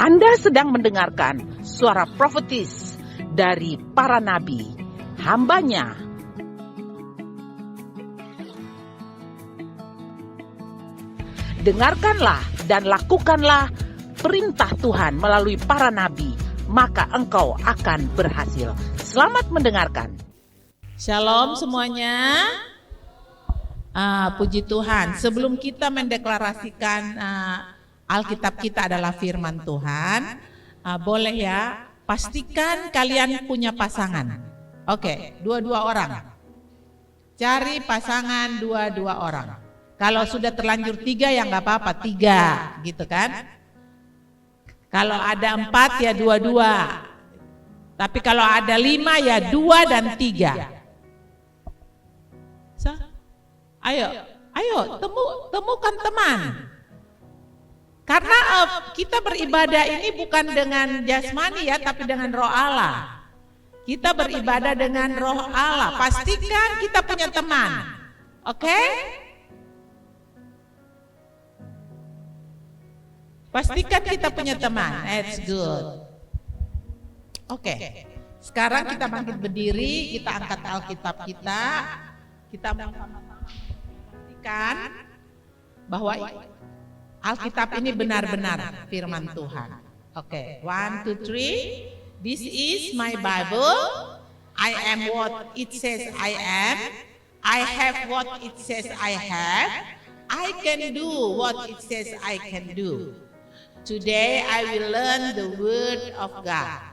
Anda sedang mendengarkan suara profetis dari para nabi, hambanya. Dengarkanlah dan lakukanlah perintah Tuhan melalui para nabi, maka engkau akan berhasil. Selamat mendengarkan. Shalom semuanya. Puji Tuhan. Sebelum kita mendeklarasikan Alkitab kita adalah firman Tuhan, boleh ya, pastikan kalian punya pasangan. Oke, dua-dua orang. Cari pasangan dua-dua orang. Kalau sudah terlanjur 3 ya nggak apa-apa, 3 gitu kan. Kalau ada 4 ya 2-2. Tapi kalau ada 5 ya 2 dan 3. Ayo temukan teman. Karena kita beribadah ini bukan dengan jasmani ya, tapi dengan roh Allah. Kita beribadah dengan roh Allah. Pastikan kita punya teman. Oke? Pastikan kita punya teman. That's good. Oke. Sekarang kita bangkit berdiri, kita angkat Alkitab kita. Kita memastikan bahwa Alkitab ini benar-benar firman Tuhan. Oke, 1, 2, 3. This is my Bible. I am what it says I am. I have what it says I have. I can do what it says I can do. Today I will learn the word of God.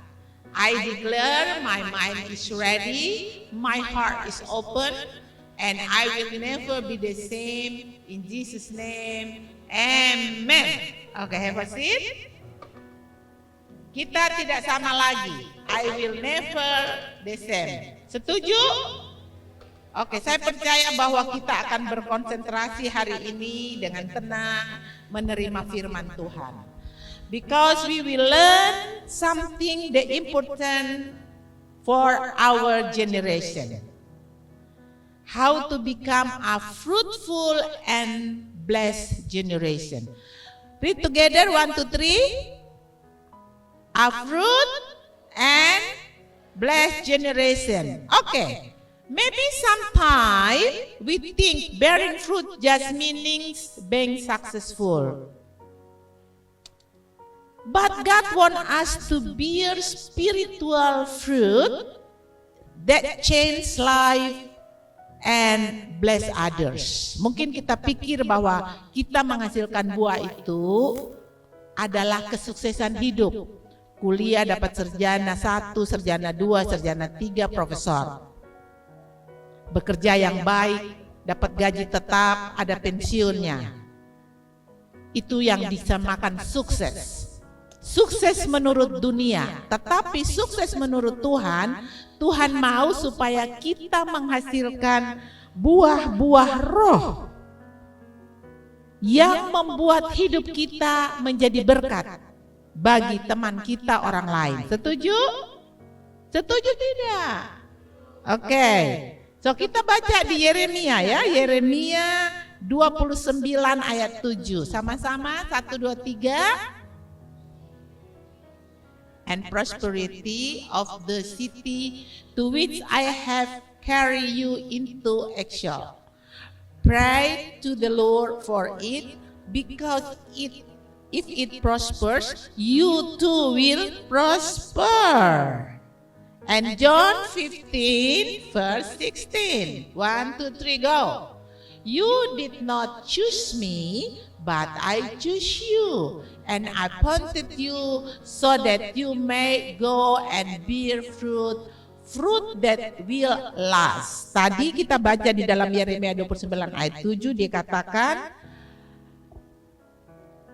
I declare my mind is ready, my heart is open, and I will never be the same. In Jesus' name, amen. Okay, have a seat. Kita tidak sama lagi. I will never the same. Setuju? Oke, saya percaya bahwa kita akan berkonsentrasi hari ini dengan tenang menerima firman Tuhan. Because we will learn something the important for our generation. How to become a fruitful and blessed generation. Read together, 1, 2, 3. A fruit and blessed generation. Okay. Maybe sometimes we think bearing fruit just means being successful. But God wants us to bear spiritual fruit that change life and bless others. Mungkin kita pikir bahwa kita menghasilkan buah itu adalah kesuksesan hidup. Kuliah dapat sarjana 1, sarjana 2, sarjana 3, profesor. Bekerja yang baik, dapat gaji tetap, ada pensiunnya. Itu yang disamakan sukses. Sukses menurut dunia, tetapi sukses menurut Tuhan, Tuhan mau supaya kita menghasilkan buah-buah roh yang membuat hidup kita menjadi berkat bagi teman kita orang lain. Setuju? Setuju tidak? Oke. So kita baca di Yeremia ya, Yeremia 29 ayat 7. Sama-sama 1, 2, 3. And prosperity of the city to which I have carried you into exile. Pray to the Lord for it, because if it prospers, you too will prosper. And John 15 verse 16. 1, 2, 3, go. You did not choose me, but I choose you, and I appointed you so that you may go and bear fruit that will last. Tadi kita baca di dalam Yeremia 29 ayat 7, dikatakan,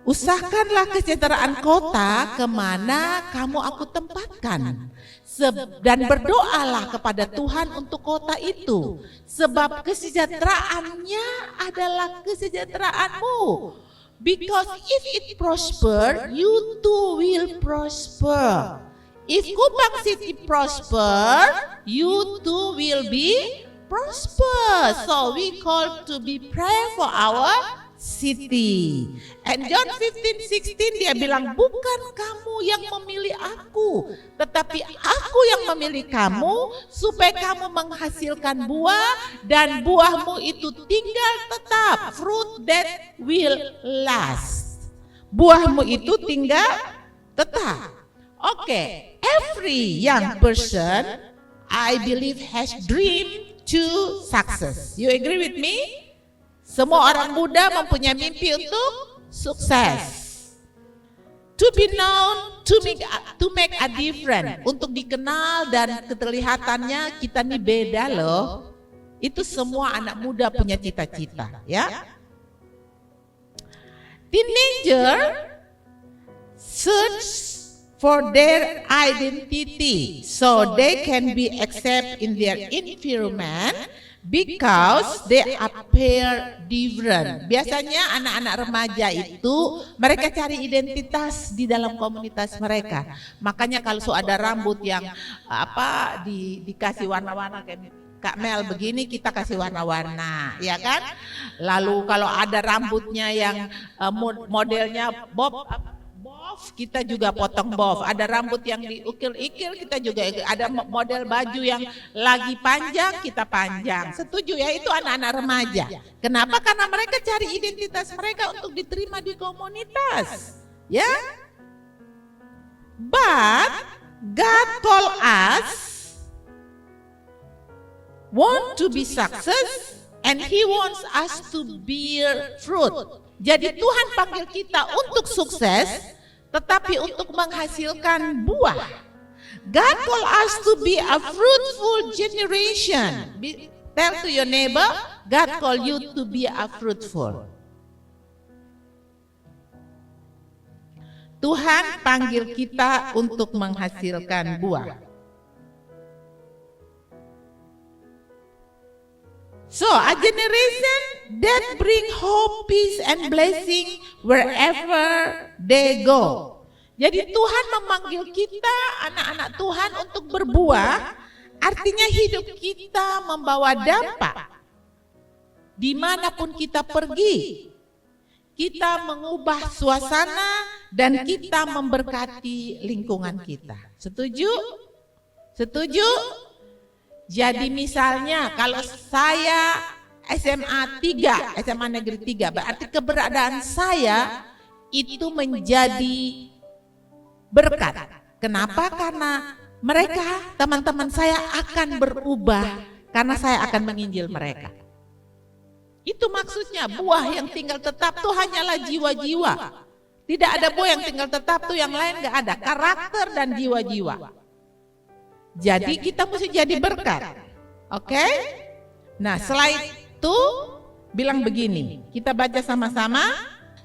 usahakanlah kesejahteraan kota kemana kamu aku tempatkan, dan berdoalah kepada Tuhan untuk kota itu, sebab kesejahteraannya adalah kesejahteraanmu. Because if it prosper, you too will prosper. If Kupang City prosper, you too will be prosper. So we call to be pray for our city. And John 15:16 dia bilang, bukan kamu yang memilih aku, tetapi aku yang memilih kamu supaya kamu menghasilkan buah dan buahmu itu tinggal tetap, fruit that will last. Buahmu itu tinggal tetap. Okay, every young person I believe has dream to success. You agree with me? Semua orang muda mempunyai mimpi untuk sukses. To be known, to make a difference. Untuk dikenal dan keterlihatannya kita nih beda loh. Itu semua anak muda punya cita-cita, ya. Teenager search for their identity so they can be accepted in their environment because they appear different. Biasanya anak-anak remaja itu mereka cari identitas di dalam komunitas mereka. Makanya kalau ada rambut yang dikasih warna-warna kayak Kak Mel begini, kita kasih warna-warna, ya kan? Lalu kalau ada rambutnya yang modelnya bob, kita juga potong bob. Ada rambut yang diukil-ikil, kita juga. Ada model baju yang lagi panjang, kita panjang. Setuju ya, itu anak-anak remaja. Kenapa? Karena mereka cari identitas mereka untuk diterima di komunitas. Ya. But God call us want to be success and He wants us to bear fruit. Jadi Tuhan panggil kita untuk sukses, tetapi untuk menghasilkan buah. God call us to be a fruitful generation. Tell to your neighbor, God call you to be a fruitful. Tuhan panggil kita untuk menghasilkan buah. So, a generation that bring hope, peace, and blessing wherever they go. Jadi Tuhan memanggil kita, anak-anak Tuhan, untuk berbuah. Artinya hidup kita membawa dampak. Dimanapun kita pergi, kita mengubah suasana dan kita memberkati lingkungan kita. Setuju? Setuju? Jadi misalnya kalau saya SMA 3, SMA Negeri 3, berarti keberadaan saya itu menjadi berkat. Kenapa? Karena mereka, teman-teman saya akan berubah karena saya akan menginjil mereka. Itu maksudnya buah yang tinggal tetap tuh hanyalah jiwa-jiwa. Tidak ada buah yang tinggal tetap tuh, yang lain gak ada. Karakter dan jiwa-jiwa. Jadi kita mesti jadi berkat. Oke? Nah, selain itu bilang begini. Kita baca sama-sama.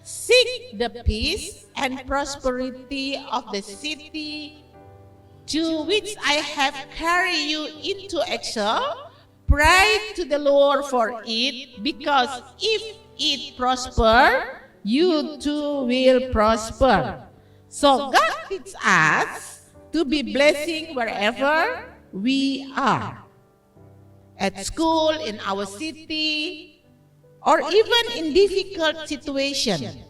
Seek the peace and prosperity of the city to which I have carried you into exile. Pray to the Lord for it, because if it prosper, you too will prosper. So God teaches us to be blessing wherever we are. At school, in our city, or even in difficult situations.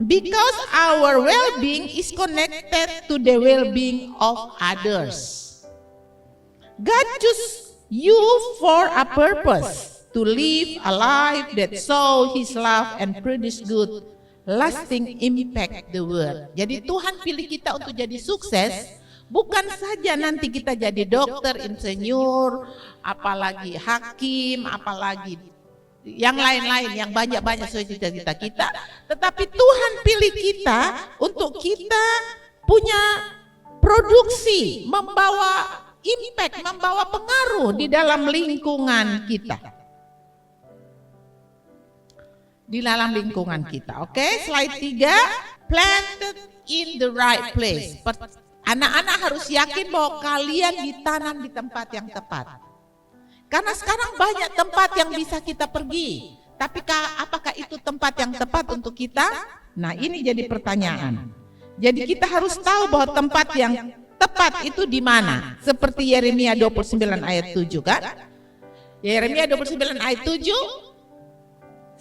Because our well-being is connected to the well-being of others. God chose you for a purpose, to live a life that show His love and produce good, lasting impact the world. Jadi Tuhan pilih kita untuk jadi sukses, bukan saja nanti kita jadi dokter, insinyur, apalagi hakim, apalagi yang lain-lain yang banyak-banyak sesuai cita-cita kita, tetapi Tuhan pilih kita untuk kita punya produksi, membawa impact, membawa pengaruh di dalam lingkungan kita. Di dalam lingkungan kita. Oke, slide 3. Planted in the right place. Anak-anak harus yakin bahwa kalian ditanam di tempat yang tepat. Karena sekarang banyak tempat yang bisa kita pergi. Tapi apakah itu tempat yang tepat untuk kita? Nah, ini jadi pertanyaan. Jadi kita harus tahu bahwa tempat yang tepat itu di mana? Seperti Yeremia 29 ayat 7 kan? Yeremia 29 ayat 7.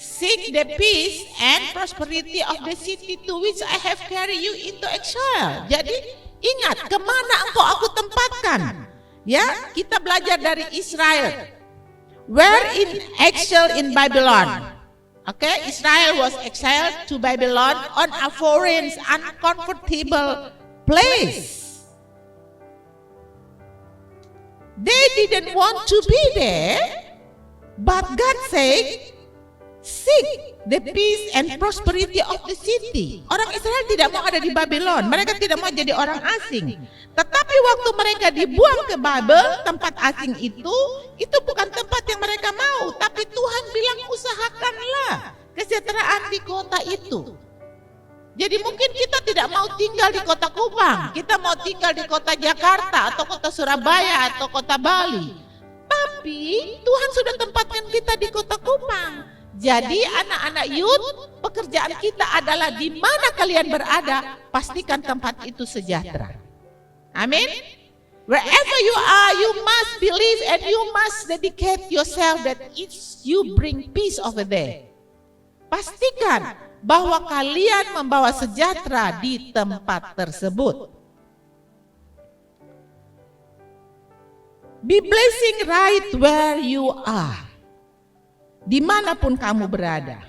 seek the peace and prosperity of the city to which I have carried you into exile. Jadi ingat, kemana engkau aku tempatkan. Ya, kita belajar dari Israel. Where in exile in Babylon. Okay, Israel was exiled to Babylon on a foreign, uncomfortable place. They didn't want to be there, but God said, seek the peace and prosperity of the city. Orang Israel tidak mau ada di Babylon, mereka tidak mau jadi orang asing. Tetapi waktu mereka dibuang ke Babel, tempat asing itu bukan tempat yang mereka mau. Tapi Tuhan bilang usahakanlah kesejahteraan di kota itu. Jadi mungkin kita tidak mau tinggal di kota Kupang, kita mau tinggal di kota Jakarta atau kota Surabaya atau kota Bali. Tapi Tuhan sudah tempatkan kita di kota Kupang. Jadi anak-anak youth, pekerjaan kita adalah di mana kalian berada, pastikan tempat itu sejahtera. Amin. Wherever you are, you must believe and you must dedicate yourself that you bring peace over there. Pastikan bahwa kalian membawa sejahtera di tempat tersebut. Be blessing right where you are. Dimanapun kamu berada.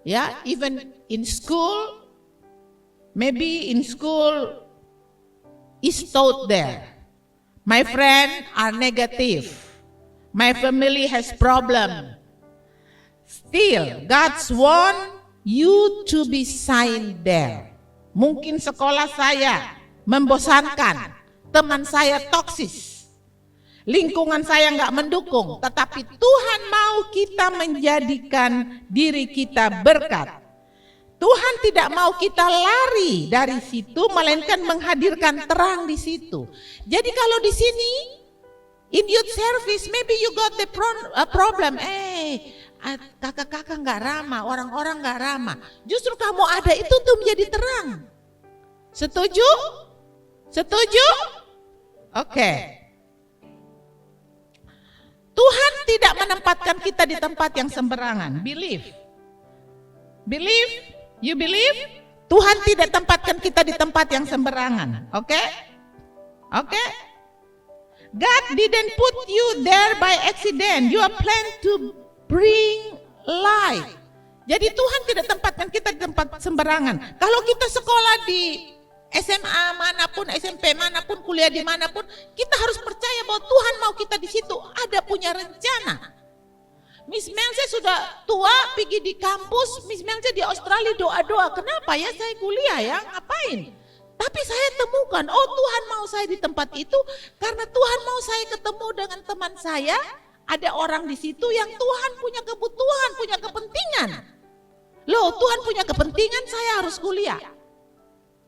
Ya, even in school, maybe in school is taught there. My friend are negative. My family has problem. Still, God's want you to be signed there. Mungkin sekolah saya membosankan, teman saya toksis, lingkungan saya nggak mendukung, tetapi Tuhan mau kita menjadikan diri kita berkat. Tuhan tidak mau kita lari dari situ, melainkan menghadirkan terang di situ. Jadi kalau di sini, in youth service, maybe you got the problem. Kakak-kakak nggak ramah, orang-orang nggak ramah. Justru kamu ada itu tuh menjadi terang. Setuju? Setuju? Oke. Tuhan tidak menempatkan kita di tempat yang sembarangan. Believe. You believe? Tuhan tidak tempatkan kita di tempat yang sembarangan. Oke? God didn't put you there by accident. You are planned to bring life. Jadi Tuhan tidak tempatkan kita di tempat sembarangan. Kalau kita sekolah di SMA manapun, SMP manapun, kuliah di manapun, kita harus percaya bahwa Tuhan mau kita di situ, ada punya rencana. Miss Melce sudah tua, pergi di kampus, Miss Melce di Australia doa-doa. Kenapa ya saya kuliah ya, ngapain? Tapi saya temukan, oh Tuhan mau saya di tempat itu karena Tuhan mau saya ketemu dengan teman saya. Ada orang di situ yang Tuhan punya kebutuhan, punya kepentingan. Loh, Tuhan punya kepentingan, saya harus kuliah.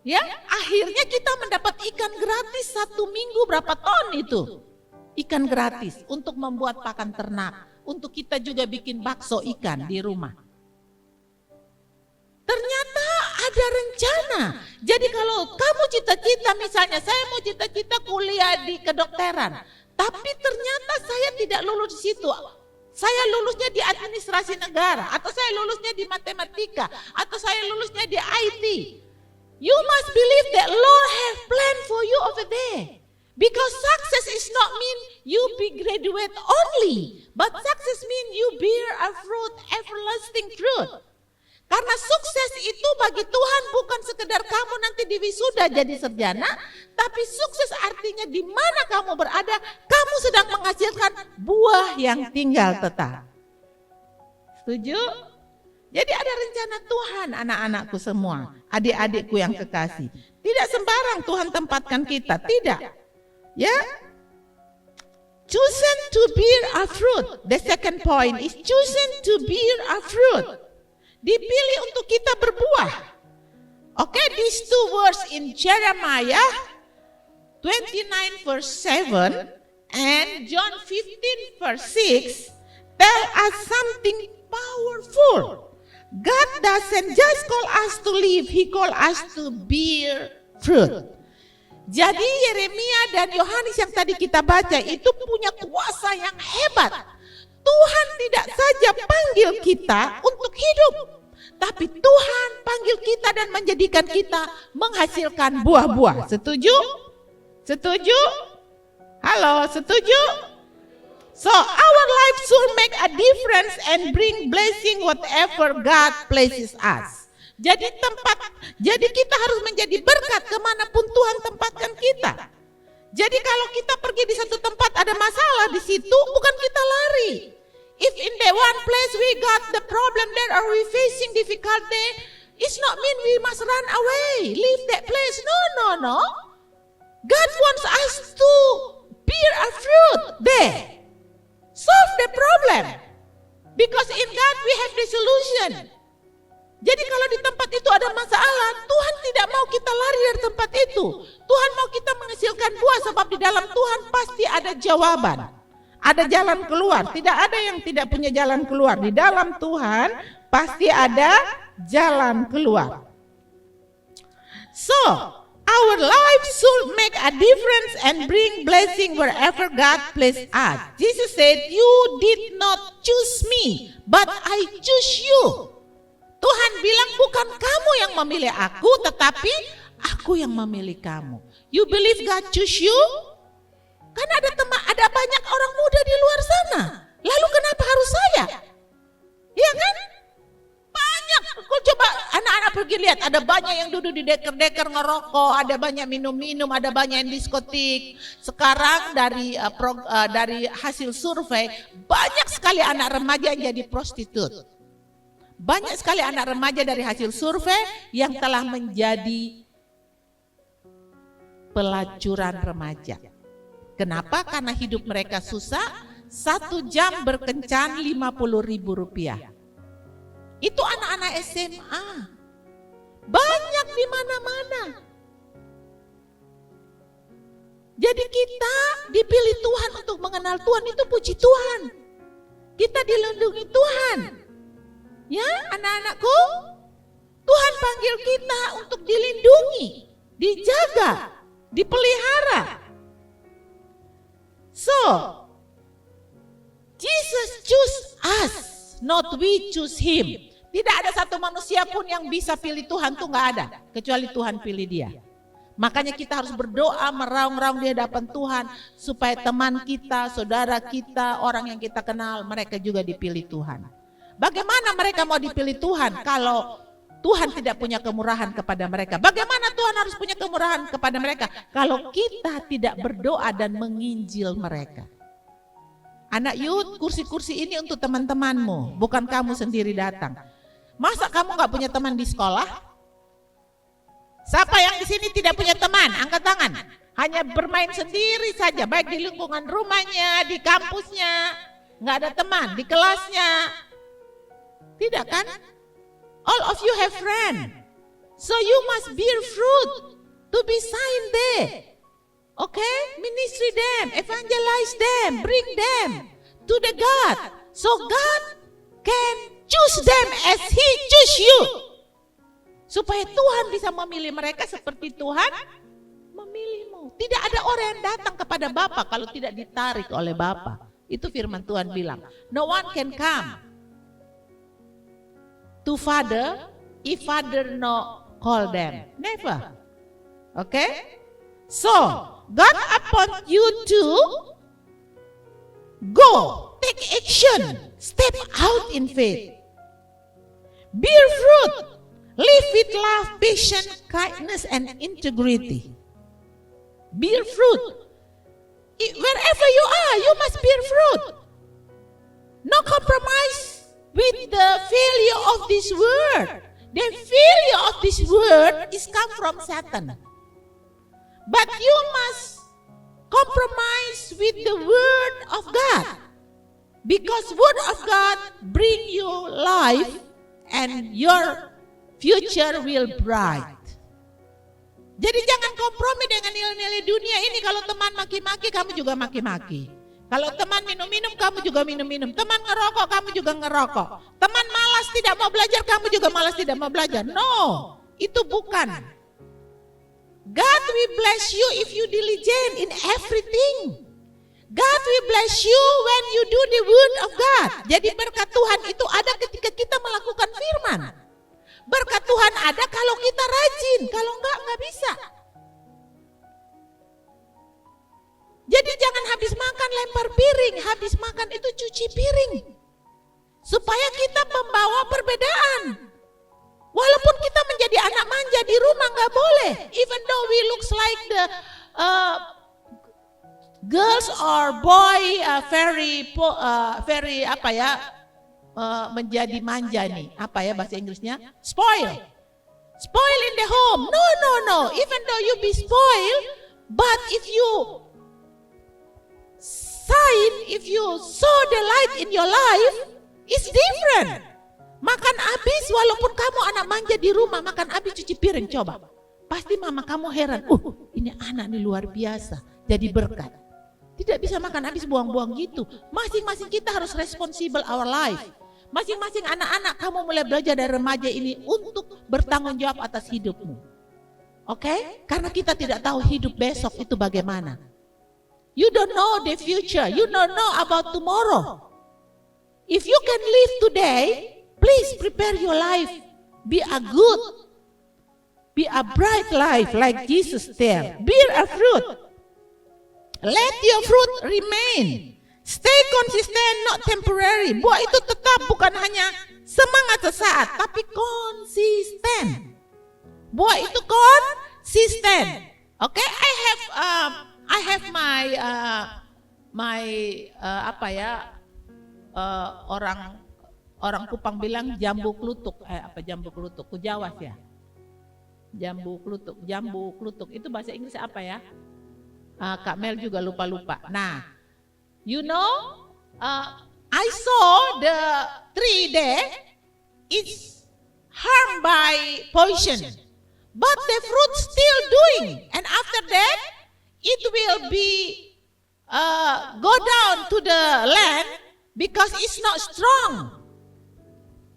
Ya, akhirnya kita mendapat ikan gratis 1 minggu berapa ton itu. Ikan gratis untuk membuat pakan ternak. Untuk kita juga bikin bakso ikan di rumah. Ternyata ada rencana. Jadi kalau kamu cita-cita, misalnya saya mau cita-cita kuliah di kedokteran. Tapi ternyata saya tidak lulus di situ. Saya lulusnya di administrasi negara. Atau saya lulusnya di matematika. Atau saya lulusnya di IT. You must believe that Lord have plan for you over there. Because success is not mean you be graduate only, but success mean you bear a fruit, everlasting fruit. Karena sukses itu bagi Tuhan bukan sekedar kamu nanti di wisuda jadi sarjana, tapi sukses artinya di mana kamu berada, kamu sedang menghasilkan buah yang tinggal tetap. Setuju? Jadi ada rencana Tuhan, anak-anakku semua, adik-adikku yang kekasih. Tidak sembarang Tuhan tempatkan kita, tidak. Ya, chosen to bear a fruit. The second point is chosen to bear a fruit. Dipilih untuk kita berbuah. Okay, these 2 words in Jeremiah 29 verse 7 and John 15 verse 6 tell us something powerful. God doesn't just call us to live, He call us to bear fruit. Jadi Yeremia dan Yohanes yang tadi kita baca itu punya kuasa yang hebat. Tuhan tidak saja panggil kita untuk hidup, tapi Tuhan panggil kita dan menjadikan kita menghasilkan buah-buah. Setuju? Setuju? Halo, setuju? So our life should make a difference and bring blessing whatever God places us. Jadi kita harus menjadi berkat kemanapun Tuhan tempatkan kita. Jadi kalau kita pergi di satu tempat ada masalah di situ, bukan kita lari. If in the one place we got the problem there or we facing difficulty, it's not mean we must run away, leave that place. No. God wants us to bear a fruit there. Solve the problem. Because in God we have the solution. Jadi kalau di tempat itu ada masalah, Tuhan tidak mau kita lari dari tempat itu. Tuhan mau kita menghasilkan buah, sebab di dalam Tuhan pasti ada jawaban. Ada jalan keluar. Tidak ada yang tidak punya jalan keluar. Di dalam Tuhan pasti ada jalan keluar. So, our life should make a difference and bring blessing wherever God placed us. Jesus said, "You did not choose me, but I choose you." Tuhan bilang bukan kamu yang memilih aku, tetapi aku yang memilih kamu. You believe God choose you? Kan ada banyak orang muda di luar sana. Lalu kenapa harus saya? Iya kan? Banyak. Kau coba anak-anak pergi lihat, ada banyak yang duduk di deker-deker ngerokok, ada banyak minum-minum, ada banyak yang diskotik. Sekarang dari hasil survei, banyak sekali anak remaja yang jadi prostitut. Banyak sekali anak remaja dari hasil survei yang telah menjadi pelacuran remaja. Kenapa? Karena hidup mereka susah, 1 jam berkencan 50.000 rupiah. Itu anak-anak SMA. Banyak di mana-mana. Jadi kita dipilih Tuhan untuk mengenal Tuhan, itu puji Tuhan. Kita dilindungi Tuhan. Ya, anak-anakku, Tuhan panggil kita untuk dilindungi, dijaga, dipelihara. So, Jesus choose us, not we choose him. Tidak ada satu manusia pun yang bisa pilih Tuhan, tuh nggak ada, kecuali Tuhan pilih dia. Makanya kita harus berdoa, meraung-raung di hadapan Tuhan, supaya teman kita, saudara kita, orang yang kita kenal, mereka juga dipilih Tuhan. Bagaimana mereka mau dipilih Tuhan kalau Tuhan tidak punya kemurahan kepada mereka? Bagaimana Tuhan harus punya kemurahan kepada mereka kalau kita tidak berdoa dan menginjil mereka? Anak youth, kursi-kursi ini untuk teman-temanmu, bukan kamu sendiri datang. Masa kamu gak punya teman di sekolah? Siapa yang di sini tidak punya teman? Angkat tangan. Hanya bermain sendiri saja, baik di lingkungan rumahnya, di kampusnya, gak ada teman, di kelasnya. Tidak kan? All of you have friends. So you must bear fruit to be sign there. Okay? Ministry them, evangelize them, bring them to the God. So God can choose them as He choose you. Supaya Tuhan bisa memilih mereka seperti Tuhan memilihmu. Tidak ada orang yang datang kepada Bapa kalau tidak ditarik oleh Bapa. Itu firman Tuhan bilang. No one can come to Father if Father no call them. Never. Okay? So, God appoint you to go, take action, step out in faith, bear fruit, live with love, patience, kindness, and integrity. Bear fruit. Wherever you are, you must bear fruit. No compromise with the failure of this world. The failure of this world is come from Satan. But you must compromise with the word of God. Because word of God bring you life and your future will bright. Jadi jangan kompromi dengan nilai-nilai dunia ini. Kalau teman maki-maki, kamu juga maki-maki. Kalau teman minum-minum, kamu juga minum-minum. Teman ngerokok, kamu juga ngerokok. Teman malas tidak mau belajar, kamu juga malas tidak mau belajar. No, itu bukan. God will bless you if you diligent in everything. God will bless you when you do the word of God. Jadi berkat Tuhan itu ada ketika kita melakukan firman. Berkat Tuhan ada kalau kita rajin, kalau enggak bisa. Jadi jangan habis makan lempar piring, habis makan itu cuci piring. Supaya kita membawa perbedaan. Walaupun kita menjadi anak manja di rumah nggak boleh. Even though we looks like the girls or boy very apa ya menjadi manja nih. Apa ya bahasa Inggrisnya? Spoil in the home. No. Even though you be spoiled, but if you saw the light in your life, it's different. Makan habis walaupun kamu anak manja di rumah, makan habis cuci piring coba. Pasti mama kamu heran, ini anak nih luar biasa, jadi berkat. Tidak bisa makan habis buang-buang gitu. Masing-masing kita harus responsible our life. Masing-masing anak-anak kamu mulai belajar dari remaja ini untuk bertanggung jawab atas hidupmu. Oke? Karena kita tidak tahu hidup besok itu bagaimana. You don't know the future, you don't know about tomorrow. If you can live today, please prepare your life. Be a bright life like Jesus there. Bear a fruit. Let your fruit remain. Stay consistent, not temporary. Buah itu tetap, bukan hanya semangat sesaat, tapi konsisten. Buah itu konsisten. Okay, I have my orang Kupang bilang jambu klutuk, jambu klutuk, Kujawas ya. Jambu klutuk itu bahasa Inggris apa ya? Kak Mel juga lupa. Nah, you know, I saw the tree there, it's harmed by poison, but the fruit still doing, and after that, it will be go down to the land because it's not strong.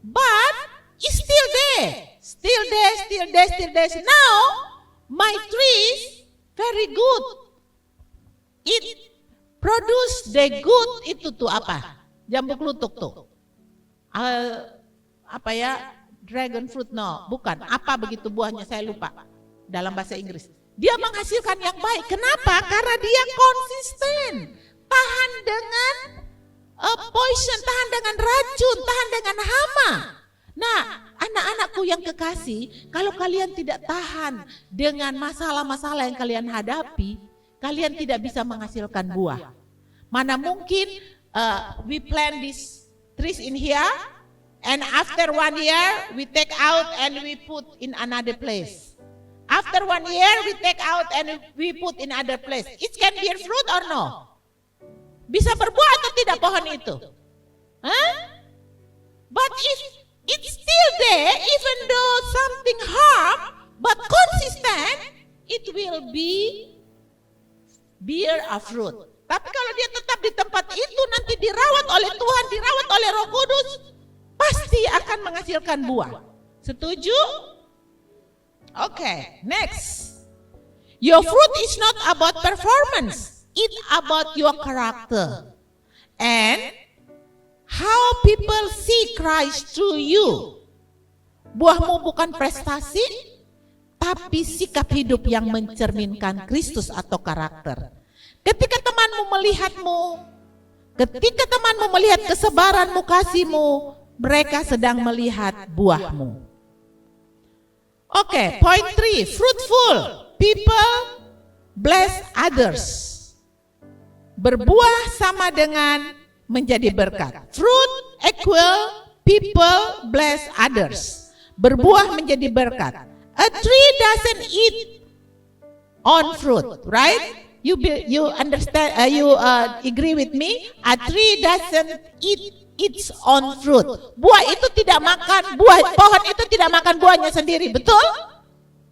But it's still there. Now my trees very good. It produce the good itu tuh apa? Jambu klutuk tuh. Dragon fruit bukan. Apa begitu buahnya saya lupa. Dalam bahasa Inggris. Dia menghasilkan yang baik. Kenapa? Karena dia konsisten. Tahan dengan poison, tahan dengan racun, tahan dengan hama. Nah, anak-anakku yang kekasih, kalau kalian tidak tahan dengan masalah-masalah yang kalian hadapi, kalian tidak bisa menghasilkan buah. Mana mungkin we plant these trees in here, and after 1 year we take out and we put in another place. After 1 year we take out and we put in other place. It can bear fruit or no? Bisa berbuah atau tidak pohon itu? But if it's still there, even though something harm, but consistent, it will bear a fruit. Tapi kalau dia tetap di tempat itu, nanti dirawat oleh Tuhan, dirawat oleh Roh Kudus, pasti akan menghasilkan buah. Setuju? Okay, next. Your fruit is not about performance. It's about your character and how people see Christ through you. Buahmu bukan prestasi, tapi sikap hidup yang mencerminkan Kristus atau karakter. Ketika temanmu melihat kesabaranmu, kasihmu, mereka sedang melihat buahmu. Okay, point 3, fruitful people bless others. Berbuah sama dengan menjadi berkat. Fruit equal people bless others. Berbuah menjadi berkat. A tree doesn't eat on fruit, right? You understand? You agree with me? A tree doesn't eat its own fruit. Buah itu tidak makan pohon itu tidak makan buahnya sendiri, betul?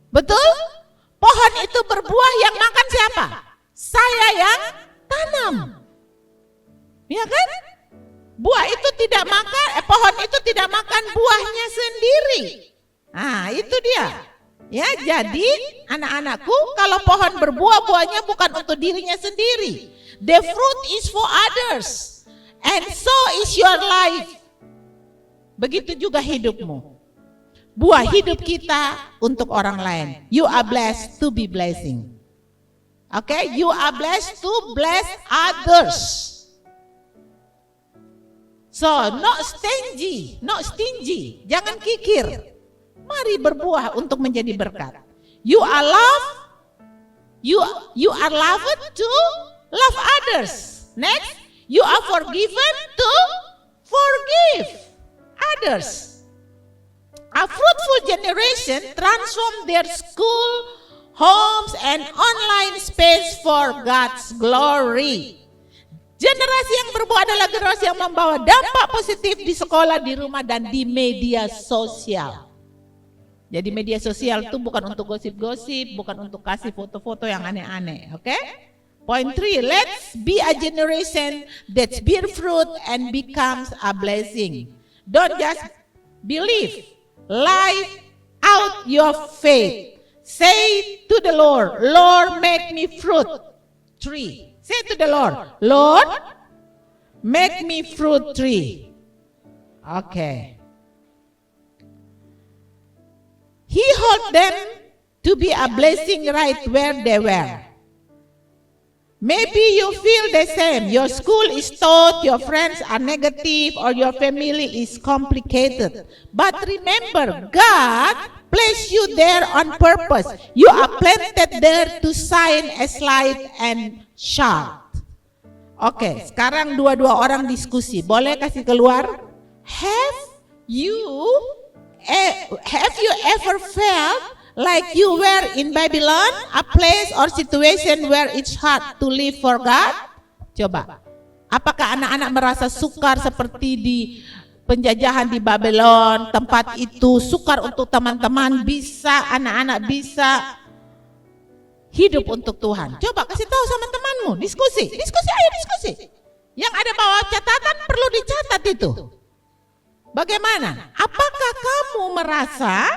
Betul? Pohon itu berbuah, yang makan siapa? Saya yang tanam. Ya kan? Buah itu tidak makan, pohon itu tidak makan buahnya sendiri. Nah, itu dia. Ya, jadi anak-anakku, kalau pohon berbuah, buahnya bukan untuk dirinya sendiri. The fruit is for others. And so is your life. Begitu juga hidupmu. Buah hidup kita untuk orang lain. You are blessed to be blessing. Okay? You are blessed to bless others. So, not stingy. Jangan kikir. Mari berbuah untuk menjadi berkat. You are loved. You are loved to love others. Next, you are forgiven to forgive others. A fruitful generation transform their school, homes, and online space for God's glory. Generasi yang berbuah adalah generasi yang membawa dampak positif di sekolah, di rumah, dan di media sosial. Jadi media sosial itu bukan untuk gosip-gosip, bukan untuk kasih foto-foto yang aneh-aneh, oke? Point 3, let's be a generation that bear fruit and becomes a blessing. Don't just believe, live out your faith. Say to the Lord, Lord, make me fruit tree. Say to the Lord, Lord, make me fruit tree. Okay. He helped them to be a blessing right where they were. Maybe you feel the same. Your school is taught, your friends are negative, or your family is complicated. But remember, God placed you there on purpose. You are planted there to shine as light and shout. Oke, sekarang dua-dua orang diskusi. Boleh kasih keluar? Have you ever felt like you were in Babylon, a place or situation where it's hard to live for God? Coba, apakah anak-anak merasa sukar seperti di penjajahan di Babylon? Tempat itu sukar untuk teman-teman, bisa anak-anak bisa hidup untuk Tuhan. Coba kasih tahu sama temanmu, diskusi, ayo diskusi. Yang ada bawa catatan perlu dicatat itu. Bagaimana? Apakah kamu merasa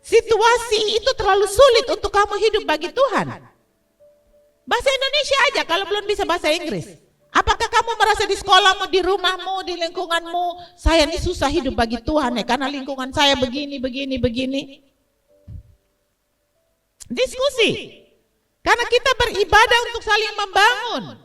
situasi itu terlalu sulit untuk kamu hidup bagi Tuhan? Bahasa Indonesia aja kalau belum bisa bahasa Inggris. Apakah kamu merasa di sekolahmu, di rumahmu, di lingkunganmu, saya ini susah hidup bagi Tuhan ya karena lingkungan saya begini. Diskusi. Karena kita beribadah untuk saling membangun.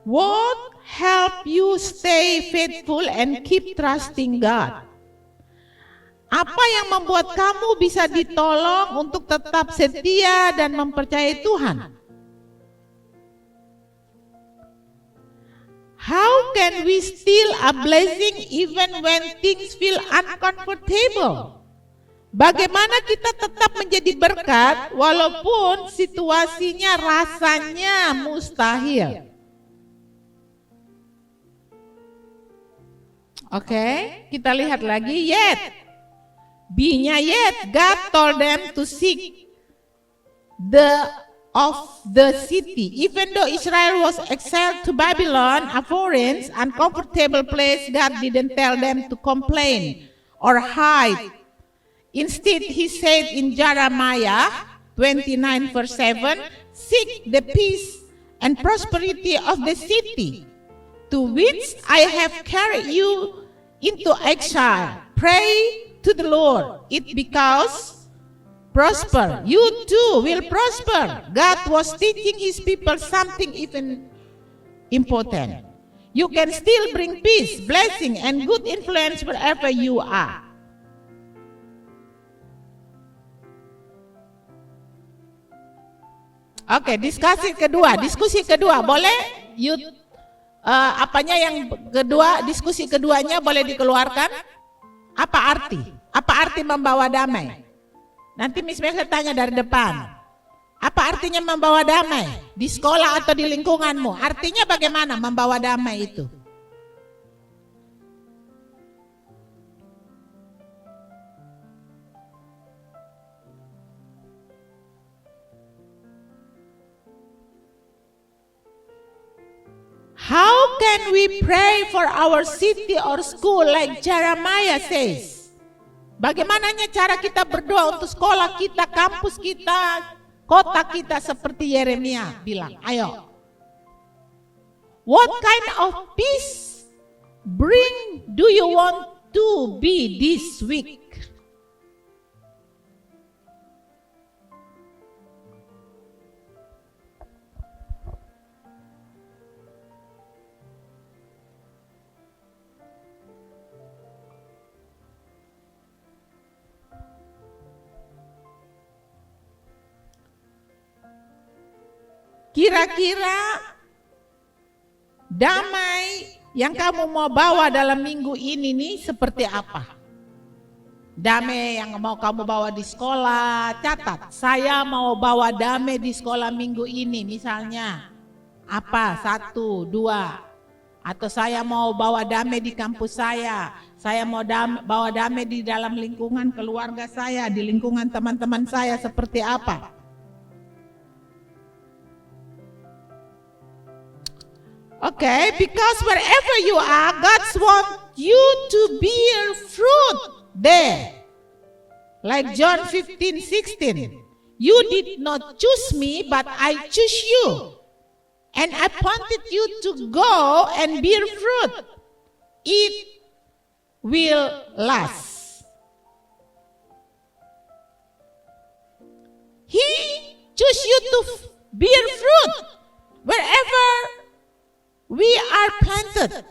What help you stay faithful and keep trusting God? Apa yang membuat kamu bisa ditolong untuk tetap setia dan mempercayai Tuhan? How can we still a blessing even when things feel uncomfortable? Bagaimana kita tetap menjadi berkat walaupun situasinya rasanya mustahil? Oke, kita lihat lagi. Yet, God told them to seek of the city. Even though Israel was exiled to Babylon, a foreign, uncomfortable place, God didn't tell them to complain or hide. Instead, He said in Jeremiah 29 verse 7, seek the peace and prosperity of the city to which I have carried you into exile. Pray to the Lord, it because prosper. You too will prosper. God was teaching His people something even important. You can still bring peace, blessing, and good influence wherever you are. Oke, diskusi kedua. Boleh? Apanya yang kedua, diskusi keduanya boleh dikeluarkan? Apa arti membawa damai? Nanti Miss Melissa tanya dari depan. Apa artinya membawa damai? Di sekolah atau di lingkunganmu? Artinya bagaimana membawa damai itu? can we pray for our city or school like Jeremiah says? Bagaimananya cara kita berdoa untuk sekolah kita, kampus kita, kota kita seperti Yeremia bilang, ayo. What kind of peace do you want to be this week? Kira-kira damai yang kamu mau bawa dalam minggu ini nih seperti apa? Damai yang mau kamu bawa di sekolah, catat. Saya mau bawa damai di sekolah minggu ini, misalnya apa? 1, 2. Atau saya mau bawa damai di kampus saya mau bawa damai di dalam lingkungan keluarga saya, di lingkungan teman-teman saya seperti apa? Okay, because wherever you are, God wants you to bear fruit there. Like John 15:16. You did not choose me, but I choose you. And I appointed you to go and bear fruit. It will last. He chose you to bear fruit wherever we are planted.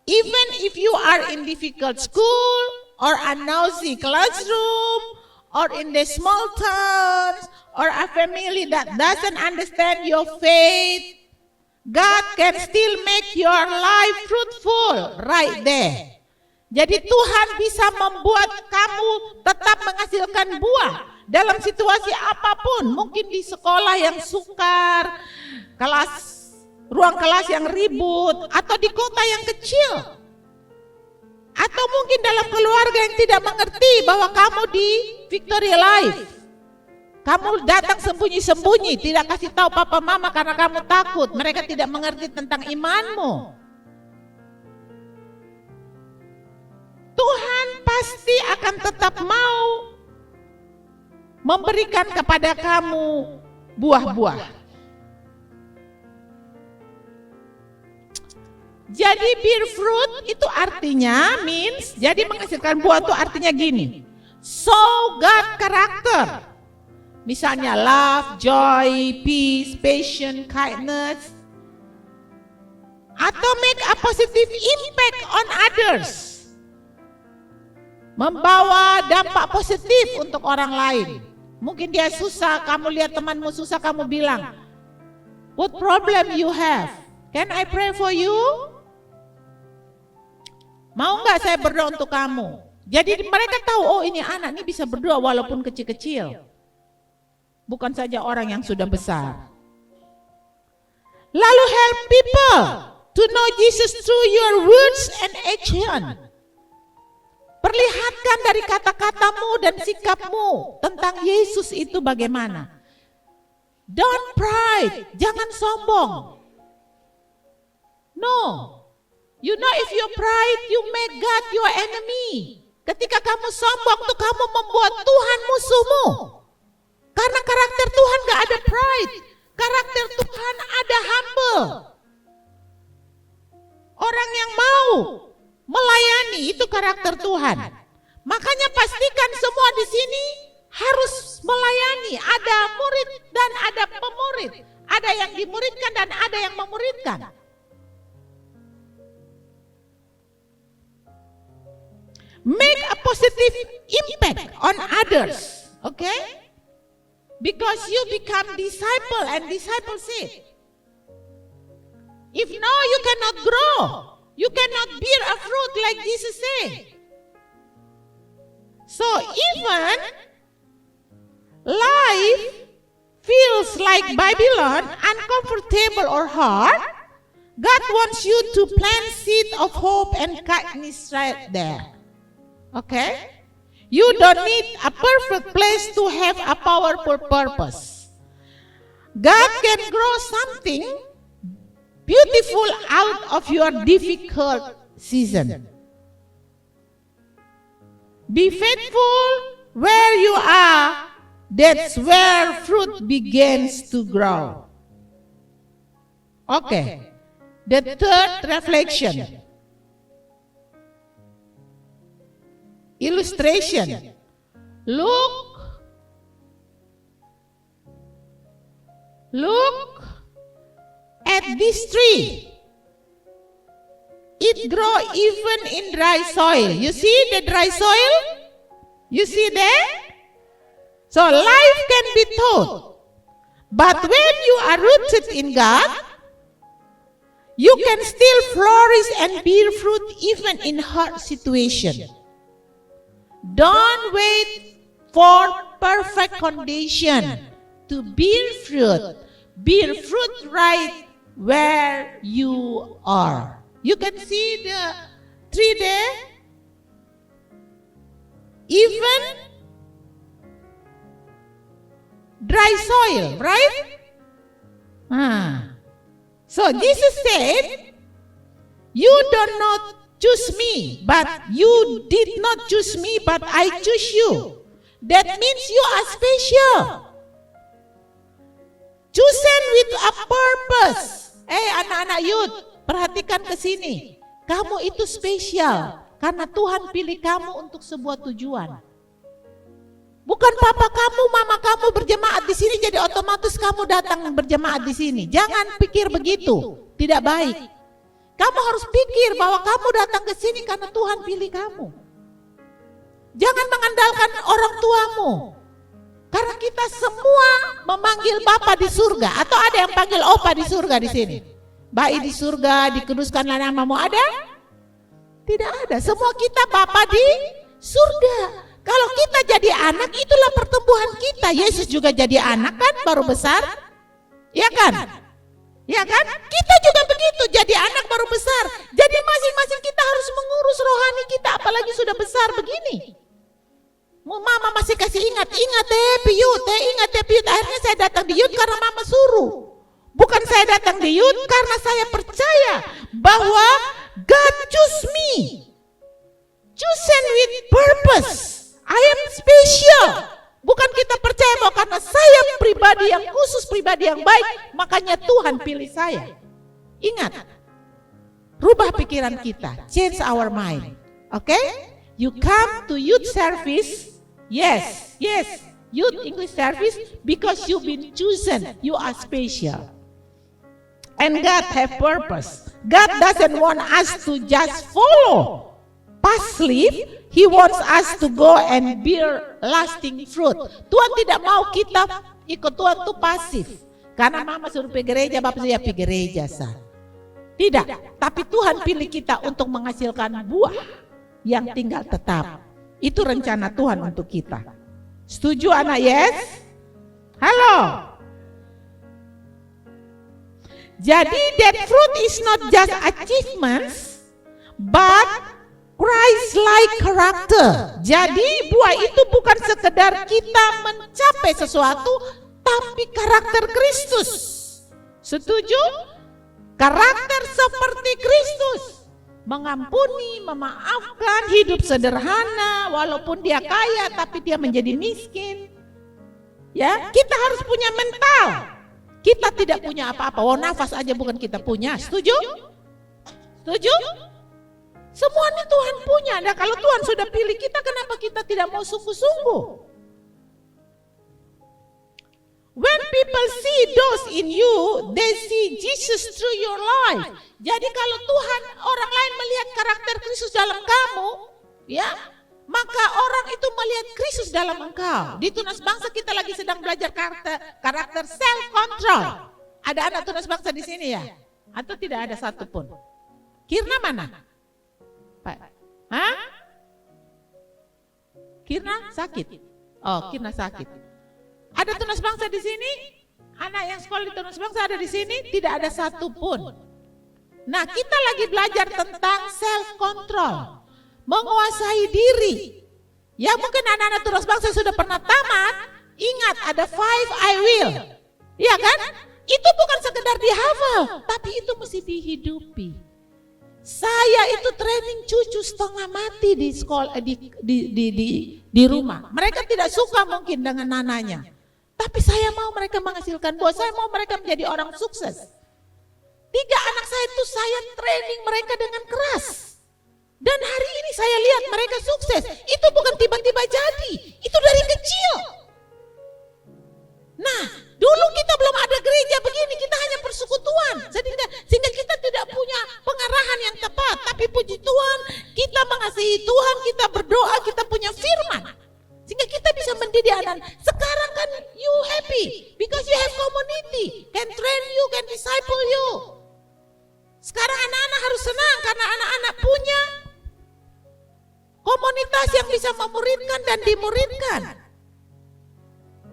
Even if you are in difficult school or a noisy classroom or in the small towns or a family that doesn't understand your faith, God can still make your life fruitful right there. Jadi Tuhan bisa membuat kamu tetap menghasilkan buah dalam situasi apapun. Mungkin di sekolah yang sukar, ruang kelas yang ribut, atau di kota yang kecil, atau mungkin dalam keluarga yang tidak mengerti bahwa kamu di Victory Life. Kamu datang sembunyi-sembunyi, tidak kasih tahu papa mama karena kamu takut. Mereka tidak mengerti tentang imanmu. Tuhan pasti akan tetap mau memberikan kepada kamu buah-buah. Jadi bear fruit itu artinya jadi menghasilkan buah itu artinya gini. Show God karakter. Misalnya love, joy, peace, patience, kindness. Atau make a positive impact on others. Membawa dampak positif untuk orang lain. Mungkin dia susah, kamu lihat temanmu susah, kamu bilang, what problem you have? Can I pray for you? Mau nggak saya berdoa untuk kamu? Jadi mereka tahu, oh ini anak ini bisa berdoa walaupun kecil-kecil. Bukan saja orang yang sudah besar. Lalu help people to know Jesus through your words and action. Perlihatkan dari kata-katamu dan sikapmu tentang Yesus itu bagaimana. Don't pride, jangan sombong. No. You know if you pride, you make God your enemy. Ketika kamu sombong tuh kamu membuat Tuhan musuhmu. Karena karakter Tuhan gak ada pride. Karakter Tuhan ada humble. Orang yang mau melayani itu karakter Tuhan. Makanya pastikan semua di sini harus melayani. Ada murid dan ada pemurid. Ada yang dimuridkan dan ada yang memuridkan. Make a positive impact on others, okay? Because you become disciple and discipleship. If no, you cannot grow. You cannot bear a fruit like Jesus said. So even life feels like Babylon, uncomfortable or hard, God wants you to plant seed of hope and kindness right there. Okay? You don't need a perfect place to have a powerful purpose. God can grow something beautiful out of your difficult season. Be faithful where you are. That's where fruit begins to grow. Okay. The third reflection. Illustration. Look at this tree. It grows even in dry soil. You see the dry soil? You see there? So life can be taught. But when you are rooted in God, you can still flourish and bear fruit even in hard situations. Don't wait for perfect condition to bear fruit. Bear fruit right where you are. You can see the tree there. Even dry soil, right? So Jesus said, you do not choose me, but you did not choose me, but I choose you. That means you are special. Chosen with a purpose. Anak-anak youth, perhatikan ke sini. Kamu itu spesial karena Tuhan pilih kamu untuk sebuah tujuan. Bukan papa kamu, mama kamu berjemaat di sini jadi otomatis kamu datang berjemaat di sini. Jangan pikir begitu, tidak baik. Kamu harus pikir bahwa kamu datang ke sini karena Tuhan pilih kamu. Jangan mengandalkan orang tuamu. Karena kita semua memanggil Bapa di surga. Atau ada yang panggil Opa di surga di sini? Baik di surga, dikuduskanlah namamu, ada? Tidak ada. Semua kita Bapa di surga. Kalau kita jadi anak, itulah pertumbuhan kita. Yesus juga jadi anak kan, baru besar. Ya kan? Ya kan? Kita juga begitu, jadi anak baru besar. Jadi masing-masing kita harus mengurus rohani kita, apalagi sudah besar begini. Mama masih kasih ingat Piyut. Akhirnya saya datang di Youth karena mama suruh. Bukan saya datang di Youth karena saya percaya bahwa God choose me. Chosen with purpose. I am special. Bukan kita percaya bahwa karena saya pribadi yang khusus, pribadi yang baik, makanya Tuhan pilih saya. Ingat, rubah pikiran kita. Change our mind. Okay? You come to youth service. Yes. Youth English service because you've been chosen. You are special. And God have purpose. God doesn't want us to just follow passively. He wants us to go and bear lasting fruit. Tuhan tidak mau kita ikut Tuhan tuh pasif. Karena mama suruh pergi gereja, bapak suruh pergi gereja. Tidak, tapi Tuhan pilih kita untuk menghasilkan buah yang tinggal tetap. Itu rencana Tuhan untuk kita. Setuju anak? Yes? Halo? Jadi that fruit is not just achievements, but Christ-like character. Jadi buah itu bukan sekedar kita mencapai sesuatu, tapi karakter Kristus. Setuju? Karakter seperti Kristus. Mengampuni, memaafkan, hidup sederhana, walaupun dia kaya tapi dia menjadi miskin. Ya, kita harus punya mental. Kita tidak punya apa-apa. Nafas aja bukan kita punya. Setuju? Setuju? Semua ini Tuhan punya. Nah, kalau Tuhan sudah pilih kita, kenapa kita tidak mau sungguh-sungguh? When people see those in you, they see Jesus through your life. Jadi kalau Tuhan, orang lain melihat karakter Kristus dalam kamu, ya, maka orang itu melihat Kristus dalam engkau. Di Tunas Bangsa kita lagi sedang belajar karakter self control. Ada anak Tunas Bangsa di sini ya? Atau tidak ada satupun? Kirna mana? Pak? Hah? Kirna sakit? Oh, Kirna sakit. Ada Tunas Bangsa di sini? Anak yang sekolah di Tunas Bangsa ada di sini? Tidak ada satupun. Nah, kita lagi belajar tentang self control, menguasai diri. Ya mungkin anak-anak Tunas Bangsa sudah pernah tamat. Ingat ada 5 I will. Iya kan? itu bukan sekedar dihafal, tapi itu mesti dihidupi. Saya itu training cucu setengah mati di sekolah, di rumah. Mereka tidak suka mungkin dengan nananya, tapi saya mau mereka menghasilkan buah. Saya mau mereka menjadi orang sukses. 3 anak saya itu saya training mereka dengan keras. Dan hari ini saya lihat mereka sukses. Itu bukan tiba-tiba jadi, itu dari kecil. Nah, dulu kita belum ada gereja begini, kita hanya persekutuan. Sehingga kita tidak punya pengarahan yang tepat. Tapi puji Tuhan, kita mengasihi Tuhan, kita berdoa, kita punya firman. Sehingga kita bisa mendidik anak. Sekarang kan you happy because you have community, can train you, can disciple you. Sekarang anak-anak harus senang karena anak-anak punya komunitas yang bisa memuridkan dan dimuridkan.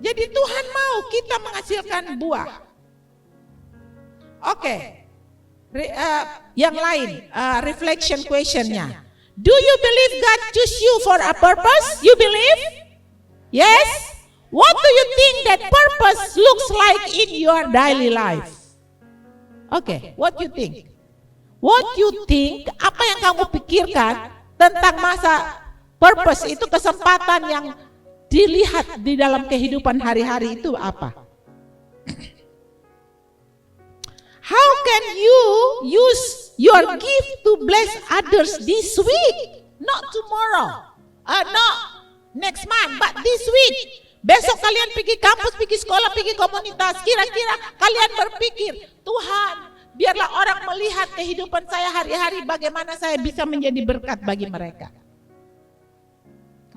Jadi Tuhan mau kita menghasilkan buah. Oke. Yang lain, reflection questionnya. Do you believe God choose you for a purpose? You believe? Yes? What do you think that purpose looks like in your daily life? Oke, what you think? What you think, apa yang kamu pikirkan tentang masa purpose itu, kesempatan yang dilihat di dalam kehidupan hari-hari itu apa? How can you use your gift to bless others this week? Not tomorrow, not next month, but this week. Besok kalian pergi kampus, pergi sekolah, pergi komunitas. Kira-kira kalian berpikir, Tuhan, biarlah orang melihat kehidupan saya hari-hari, bagaimana saya bisa menjadi berkat bagi mereka.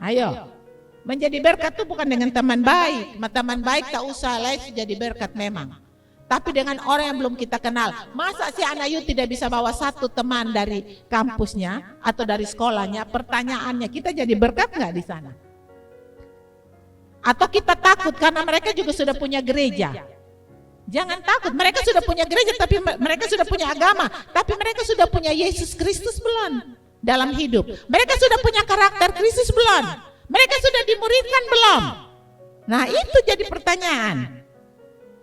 Ayo, menjadi berkat itu bukan dengan teman baik. Teman baik tak usah lah jadi berkat memang. Tapi dengan orang yang belum kita kenal. Masa si anak Ayu tidak bisa bawa satu teman dari kampusnya atau dari sekolahnya? Pertanyaannya, kita jadi berkat nggak di sana? Atau kita takut karena mereka juga sudah punya gereja? Jangan takut, mereka sudah punya gereja, tapi mereka sudah punya agama, tapi mereka sudah punya Yesus Kristus belum dalam hidup. Mereka sudah punya karakter Kristus belum? Mereka sudah dimuridkan belum? Nah, itu jadi pertanyaan.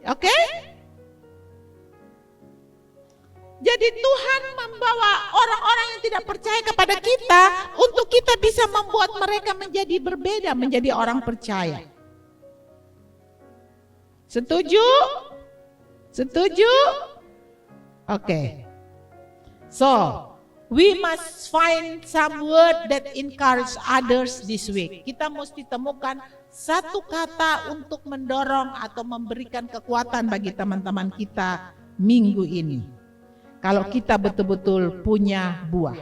Oke? Jadi Tuhan membawa orang-orang yang tidak percaya kepada kita untuk kita bisa membuat mereka menjadi berbeda, menjadi orang percaya. Setuju? Setuju? Oke. So, we must find some word that encourage others this week. Kita mesti temukan satu kata untuk mendorong atau memberikan kekuatan bagi teman-teman kita minggu ini. Kalau kita betul-betul punya buah.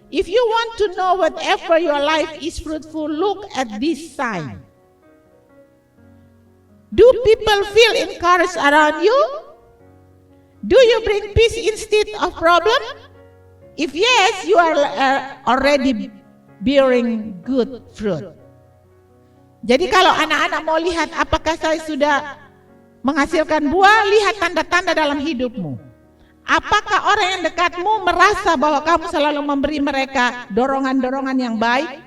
If you want to know whatever your life is fruitful, look at this sign. Do people feel encouraged around you? Do you bring peace instead of problem? If yes, you are already bearing good fruit. Jadi kalau anak-anak mau lihat apakah saya sudah menghasilkan buah, lihat tanda-tanda dalam hidupmu. Apakah orang yang dekatmu merasa bahwa kamu selalu memberi mereka dorongan-dorongan yang baik?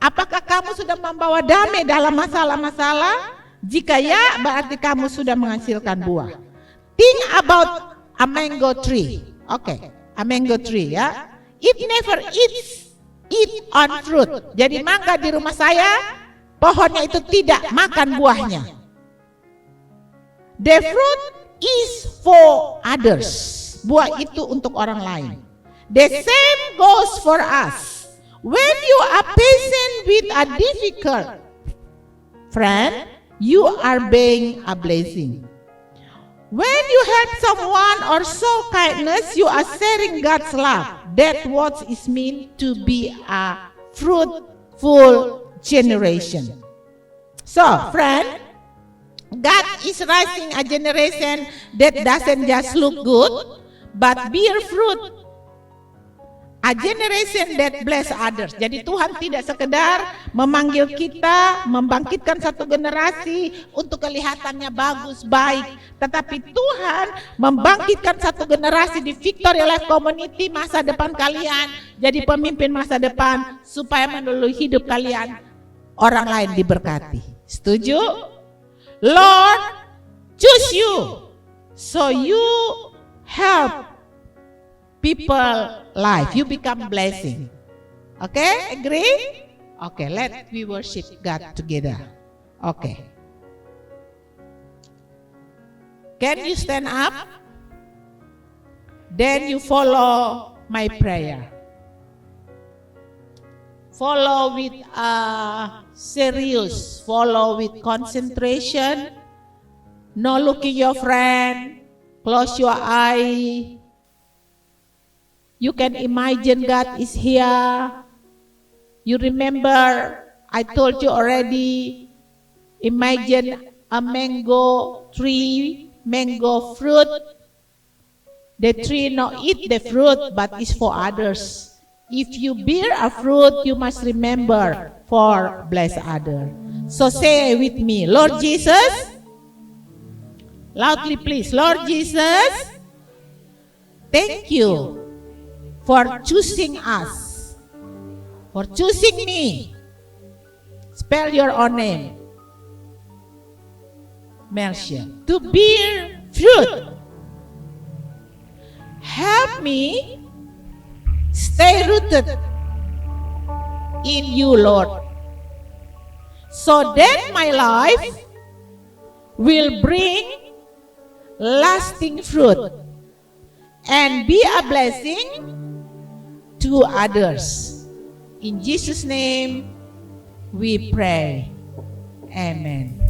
Apakah kamu sudah membawa damai dalam masalah-masalah? Jika ya, berarti kamu sudah menghasilkan buah. Think about a mango tree. Oke, a mango tree ya. It never eat on fruit. Jadi mangga di rumah saya, pohonnya itu tidak makan buahnya. The fruit is for others. Buah itu untuk orang lain. The same goes for us. When you are patient with a difficult friend, you are being a blessing. When you help someone or show kindness, you are sharing God's love. That's what it means to be a fruitful generation. So, friend, God is raising a generation that doesn't just look good, but bear fruit. A generation that bless others. Jadi Tuhan tidak sekedar memanggil kita, membangkitkan satu generasi untuk kelihatannya bagus, baik. Tetapi Tuhan membangkitkan satu generasi di Victory Life Community masa depan kalian. Jadi pemimpin masa depan supaya melalui hidup kalian orang lain diberkati. Setuju? Lord, choose you, so you help people life. You become blessing. Okay, agree? Okay, let we worship God together. Okay. Can you stand up? Then you follow my prayer. Follow with serious. Follow with concentration. No looking your friend. Close your eye. You can imagine God is here. You remember, I told you already, imagine a mango tree, mango fruit. The tree not eat the fruit, but is for others. If you bear a fruit, you must remember for bless others. So say with me, Lord Jesus, loudly please, Lord Jesus, thank you for choosing us, for choosing me. Spell your own name, Marcia, to bear fruit. Help me stay rooted in you, Lord, so that my life will bring lasting fruit and be a blessing to others. In Jesus' name we pray. Amen.